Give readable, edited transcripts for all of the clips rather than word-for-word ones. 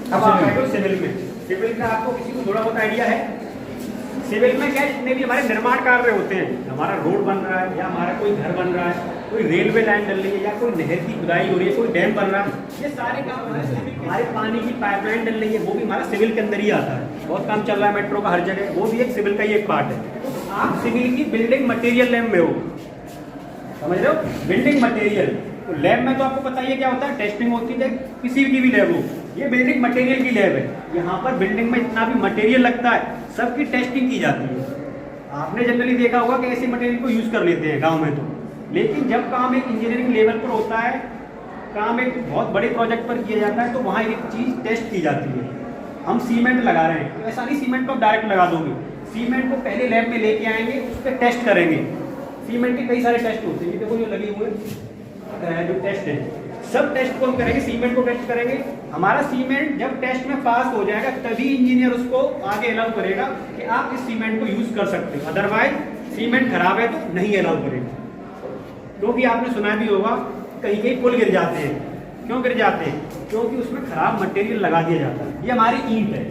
अब आप आए सिविल में। सिविल का आपको किसी को थोड़ा बहुत आइडिया है? सिविल में क्या, जितने भी हमारे निर्माण कार्य होते हैं, हमारा रोड बन रहा है या हमारा कोई घर बन रहा है, कोई रेलवे लाइन डल रही है या कोई नहर की खुदाई हो रही है, कोई डैम बन रहा है, ये सारे काम हमारे पानी की पाइपलाइन डल रही है, वो भी हमारा सिविल के अंदर ही आता है। बहुत काम चल रहा है मेट्रो का हर जगह, वो भी एक सिविल का ही एक पार्ट है। आप सिविल की बिल्डिंग मटेरियल लैब में हो, समझ रहे हो? बिल्डिंग मटेरियल तो लैब में तो आपको पता ही है क्या होता है, टेस्टिंग होती है किसी की भी लैब हो। ये बिल्डिंग मटेरियल की लैब है। यहाँ पर बिल्डिंग में जितना भी मटेरियल लगता है सबकी टेस्टिंग की जाती है। आपने जनरली देखा होगा कि ऐसे मटेरियल को यूज कर लेते हैं गांव में तो, लेकिन जब काम एक इंजीनियरिंग लेवल पर होता है, काम एक बहुत बड़े प्रोजेक्ट पर किया जाता है, तो वहाँ एक चीज टेस्ट की जाती है। हम सीमेंट लगा रहे हैं तो ऐसा नहीं सीमेंट को आप डायरेक्ट लगा दोगे, सीमेंट को पहले लैब में लेके आएंगे, उस पर टेस्ट करेंगे। सीमेंट के कई सारे टेस्ट होते हैं, देखो जो लगे हुए जो टेस्ट है, सब टेस्ट को हम करेंगे, सीमेंट को टेस्ट करेंगे। हमारा सीमेंट जब टेस्ट में पास हो जाएगा तभी इंजीनियर उसको आगे अलाउ करेगा कि आप इस सीमेंट को यूज कर सकते हो, अदरवाइज सीमेंट खराब है तो नहीं अलाउ करेगा। क्योंकि आपने सुना भी होगा कहीं कहीं पुल गिर जाते हैं। क्यों गिर जाते हैं? क्योंकि उसमें खराब मटेरियल लगा दिया जाता है। ये हमारी ईंट है,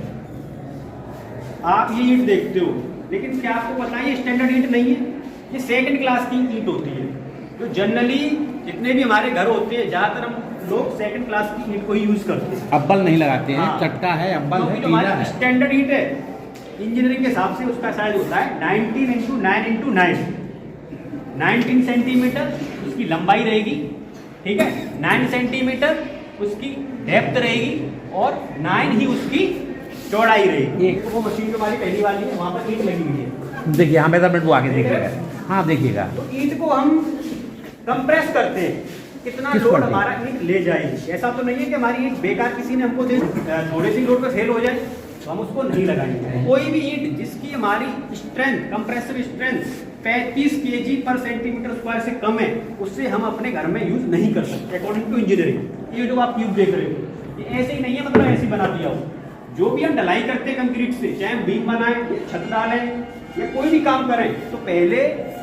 आप ये ईंट देखते हो, लेकिन क्या आपको पता है ये स्टैंडर्ड ईंट नहीं है, ये सेकंड क्लास की ईंट होती है। तो जनरली जितने भी हमारे घर होते हैं ज्यादातर हम लोग सेकंड क्लास की ईंट को ही यूज करते हैं, अब्बल नहीं लगाते हैं। हाँ। चट्टा है, अब्बल है, जो हमारी स्टैंडर्ड ईंट है इंजीनियरिंग के हिसाब से उसका साइज होता है 19x9x9, 19 सेंटीमीटर उसकी लंबाई रहेगी, ठीक है, 9 सेंटीमीटर उसकी डेप्थ रहेगी और 9 ही उसकी चौड़ाई रहेगी। एक वो मशीन जो हमारी पहली वाली है वहाँ पर ईंट लगी हुई है, देखिए, हाँ मेजरमेंट वो आगे देखिएगा, हाँ देखिएगा। तो ईंट को हम कंप्रेस करते हैं, कितना लोड हमारा ईंट ले जाएगी। ऐसा तो नहीं है कि हमारी ईंट बेकार किसी ने हमको दे थोड़े सी लोड पे फेल हो जाए तो हम उसको नहीं लगाएंगे। कोई भी ईंट जिसकी हमारी स्ट्रेंथ, कंप्रेसिव स्ट्रेंथ 35 kg पर सेंटीमीटर स्क्वायर से कम है, उससे हम अपने घर में यूज नहीं कर सकते अकॉर्डिंग टू इंजीनियरिंग। ये जो आप ट्यूब देख रहे हो ये ऐसे ही नहीं है, मतलब ऐसे बना दिया हो। जो भी हम ढलाई करते हैं कंक्रीट से, चाहे हम बीम बनाएं, छत डालें या कोई भी काम करें, तो पहले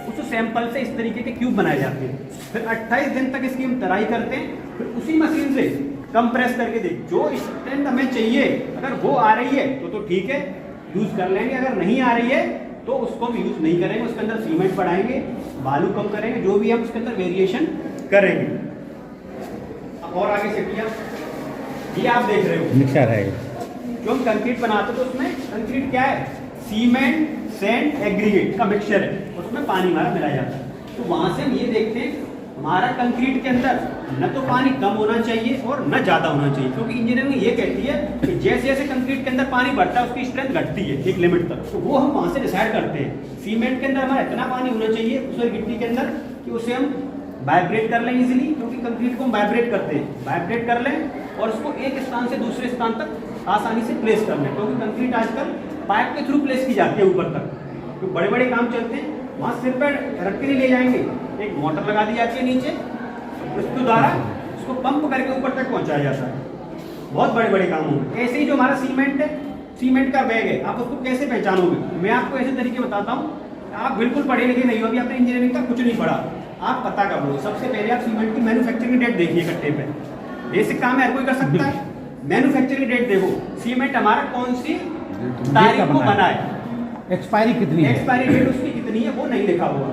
उस सैंपल से इस तरीके के क्यूब बनाए जाते हैं, फिर 28 दिन तक इसकी हम तराई करते हैं, फिर उसी मशीन से कंप्रेस करके देख जो स्ट्रेंथ हमें चाहिए, अगर वो आ रही है तो ठीक है यूज कर लेंगे, अगर नहीं आ रही है तो उसको हम यूज नहीं करेंगे, उसके अंदर सीमेंट बढ़ाएंगे, बालू कम करेंगे, जो भी हम उसके अंदर वेरिएशन करेंगे। और आगे से किया ये आप देख रहे हो मिक्सर है, जो हम कंक्रीट बनाते तो उसमें कंक्रीट क्या है, सीमेंट सैंड एग्रीगेट का मिक्सचर है, उसमें पानी हमारा मिलाया जाता है। तो वहां से हम ये देखते हैं हमारा कंक्रीट के अंदर न तो पानी कम होना चाहिए और न ज्यादा होना चाहिए, क्योंकि इंजीनियरिंग ये कहती है कि जैसे जैसे कंक्रीट के अंदर पानी बढ़ता है उसकी स्ट्रेंथ घटती है एक लिमिट तक, तो वो हम वहां से डिसाइड करते हैं। सीमेंट के अंदर हमारा इतना पानी होना चाहिए उस गिट्टी के अंदर कि उसे हम वाइब्रेट कर लें इजीली, क्योंकि कंक्रीट को हम वाइब्रेट करते हैं, वाइब्रेट कर लें और उसको एक स्थान से दूसरे स्थान तक आसानी से प्लेस कर लें, क्योंकि कंक्रीट आजकल पाइप के थ्रू प्लेस की जाती है ऊपर तक। तो बड़े बड़े काम चलते हैं वहाँ सिर पर रख के नहीं ले जाएंगे, एक मोटर लगा दी जाती है नीचे, उसके द्वारा उसको पंप करके ऊपर तक पहुँचाया जाता है। बहुत बड़े बड़े काम होंगे। ऐसे ही जो हमारा सीमेंट है, सीमेंट का बैग है, आप उसको कैसे पहचानोगे? मैं आपको ऐसे तरीके बताता हूँ, आप बिल्कुल पढ़े लिखे नहीं हो, अभी आपने इंजीनियरिंग का कुछ नहीं पढ़ा, आप पता कर लो। सबसे पहले आप सीमेंट की मैन्युफैक्चरिंग डेट देखिए कट्टे पे, बेसिक काम हर कोई कर सकता है। मैन्युफैक्चरिंग डेट देखो, सीमेंट हमारा कौन सी तारीख को बना है, एक्सपायरी कितनी है, एक्सपायरी डेट उसकी कितनी है वो नहीं लिखा हुआ।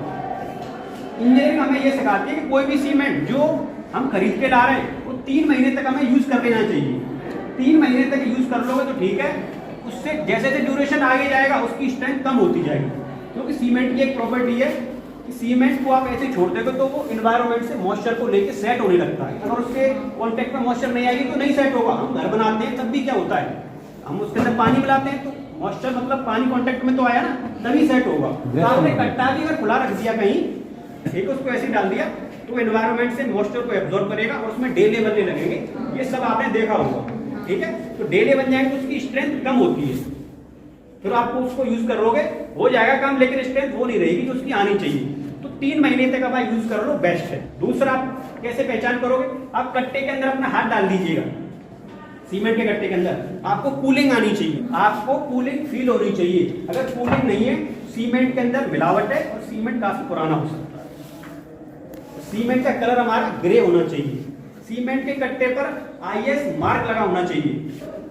इंजीनियरिंग हमें ये सिखाती है कि कोई भी सीमेंट जो हम खरीद के ला रहे हैं वो 3 महीने तक हमें यूज कर लेना चाहिए। 3 महीने तक यूज कर लोगे तो ठीक है, उससे जैसे जैसे ड्यूरेशन आगे जाएगा उसकी स्ट्रेंथ कम होती जाएगी, क्योंकि सीमेंट की एक प्रॉपर्टी है कि सीमेंट को आप ऐसे छोड़ देंगे तो वो एनवायरनमेंट से मॉइस्चर को लेके सेट होने लगता है। अगर उसके कांटेक्ट में मॉइस्चर नहीं आएगी तो नहीं सेट होगा। हम घर बनाते हैं तब भी क्या होता है, हम उसके अंदर पानी मिलाते हैं तो मॉइस्चर मतलब पानी कांटेक्ट में तो आया ना, तभी सेट होगा। तो आपने कट्टा भी अगर खुला रख दिया कहीं, ठीक है, उसको ऐसे डाल दिया तो एनवायरनमेंट से मॉइस्चर को एब्जॉर्ब करेगा और उसमें डेले बनने लगेंगे, ये सब आपने देखा होगा, ठीक है। तो डेले बन जाएंगे तो उसकी स्ट्रेंथ कम होती है, फिर आपको उसको यूज करोगे हो जाएगा काम, लेकिन स्ट्रेंथ वो नहीं रहेगी जो उसकी आनी चाहिए। तो 3 महीने तक आप यूज कर लो, बेस्ट है। दूसरा आप कैसे पहचान करोगे, आप कट्टे के अंदर अपना हाथ डाल दीजिएगा, सीमेंट के कट्टे के अंदर आपको कूलिंग आनी चाहिए, आपको कूलिंग फील होनी चाहिए। अगर कूलिंग नहीं है, सीमेंट के अंदर मिलावट है और सीमेंट काफी पुराना हो सकता है। सीमेंट का कलर हमारा ग्रे होना चाहिए। सीमेंट के कट्टे पर IS मार्क लगा होना चाहिए।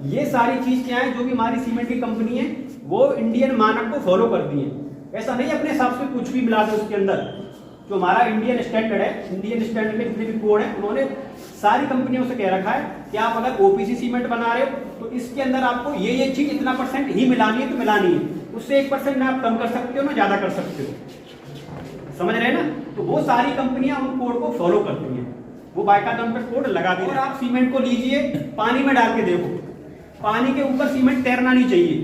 ये सारी चीज क्या है, जो भी हमारी सीमेंट की कंपनी है वो इंडियन मानक को फॉलो करती है। ऐसा नहीं अपने हिसाब से कुछ भी मिला दे उसके अंदर। जो हमारा इंडियन स्टैंडर्ड है, इंडियन स्टैंडर्ड में जितने भी कोड है, उन्होंने सारी कंपनियों से कह रखा है कि आप अगर OPC सीमेंट बना रहे हो तो इसके अंदर आपको ये चीज इतना % ही मिलानी है तो मिलानी है, उससे 1% ना आप कम कर सकते हो ना ज्यादा कर सकते हो। समझ रहे हैं ना? तो वो सारी कंपनियां उन कोड को फॉलो करती हैं, वो बाकायदा उन पर कोड लगा दी। और आप सीमेंट को लीजिए, पानी में डाल के देखो, पानी के ऊपर सीमेंट तैरना नहीं चाहिए,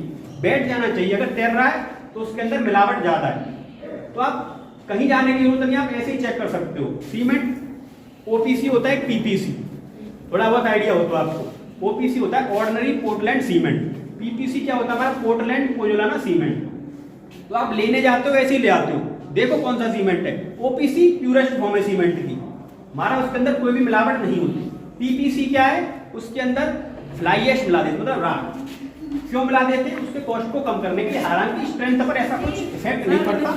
बैठ जाना चाहिए। अगर तैर रहा है तो उसके अंदर मिलावट ज्यादा है। तो आप कहीं जाने की जरूरत नहीं, आप ऐसे ही चेक कर सकते हो। सीमेंट OPC होता है, PPC, थोड़ा बहुत आइडिया हो तो आपको। OPC होता है ऑर्डिनरी पोर्टलैंड सीमेंट, PPC क्या होता है हमारा पोर्टलैंड पोजोलाना सीमेंट। तो आप लेने जाते हो ऐसे ही ले आते हो, देखो कौन सा सीमेंट है। OPC प्यूरेस्ट फॉर्म है सीमेंट की, हमारा उसके अंदर कोई भी मिलावट नहीं होती। PPC क्या है, उसके अंदर फ्लाई ऐश मिला देते, मतलब राख। क्यों मिला देते हैं? उसके कॉस्ट को कम करने के लिए। हालांकि स्ट्रेंथ पर ऐसा कुछ इफेक्ट नहीं पड़ता।